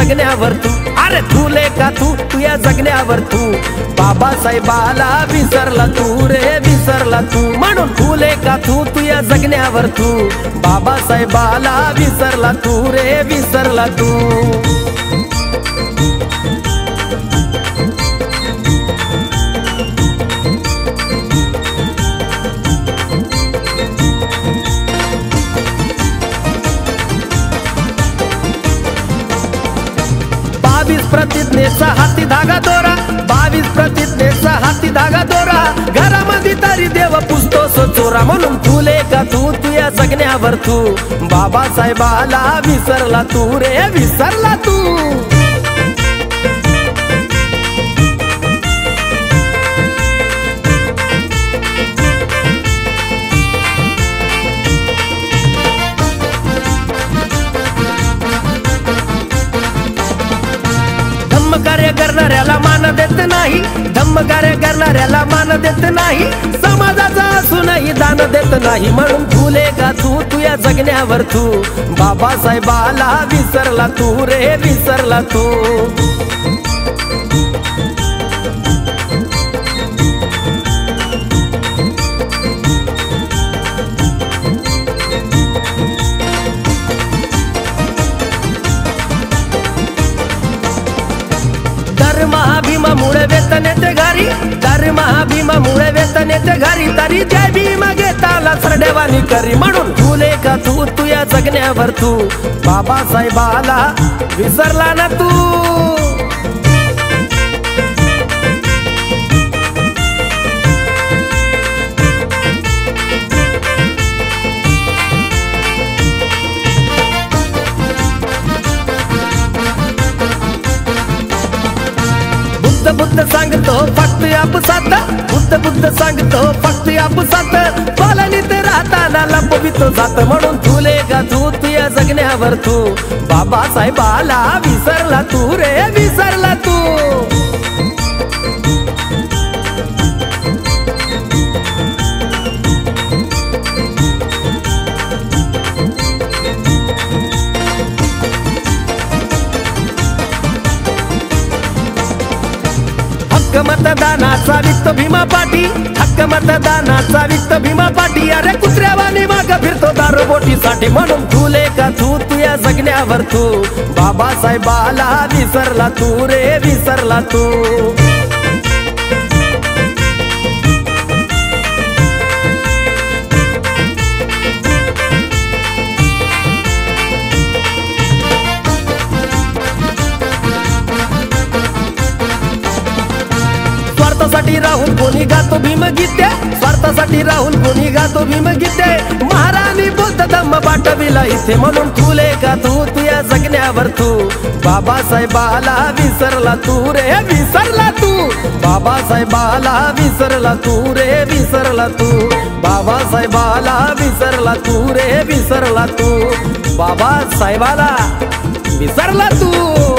जगण्यावर तू, अरे फुले का तू या जगण्यावर तू, बाबासाहेबाला विसरला तू रे विसरला तू, म्हणून फुले का तू या जगण्यावर तू, बाबासाहेबाला विसरला तू रे विसरला तू। प्रतिज्ञेचा हाती धागा दोरा, 22 प्रतिज्ञेचा हाती धागा दोरा, घरामध्ये तरी देव पुसतोस चोरा, म्हणून फुले का तू या जगण्यावर तू, बाबासाहेबाला विसरला तू रे विसरला तू। कार्य करणाऱ्याला मान देत नाही, धम्म कार्य करणाऱ्याला मान देत नाही, समाजाचा असूनही दान देत नाही, म्हणून फुले का तू या जगण्यावर तू, बाबासाहेबाला विसरला तू रे विसरला तू। महाभीमामुळे वेतन येते घरी, तर महाभीमामुळे वेतन येते घरी, तरी जय भीमा घेताला सरडेवानी करी, म्हणून फुले का तू या जगण्यावर तू, बाबासाहेबाला विसरला ना तू। बुद्ध सांगतो फक्त आपसात, बुद्ध सांगतो फक्त आपसात, पालनीत राहताना लपवितो जात, म्हणून फुले का तू या जगण्यावर तू, बाबासाहेबाला विसरला तू रे विसरला तू। हक्क मतदानाचा वित्त भीमा पाटी, हक्क मतदानाचा वित्त भीमा पाटी, अरे कुत्र्यावानी माग फिरतो दारूबोटीसाठी, म्हणून फुले का तू या जगण्यावर तू, बाबासाहेबाला विसरला तू रे विसरला तू। स्वार्थासाठी राहुल कोणी गातो भीमगीते, स्वार्थासाठी राहुल कोणी गातो भीमगीते, महाराणी बुद्ध धम्म पाठविला इथे, म्हणून फुले का तू या जगण्यावर तू, बाबासाहेबाला विसरला तू रे विसरला तू, बाबासाहेबाला विसरला तू रे विसरला तू, बाबासाहेबाला विसरला तू रे विसरला तू, बाबासाहेबाला विसरला तू।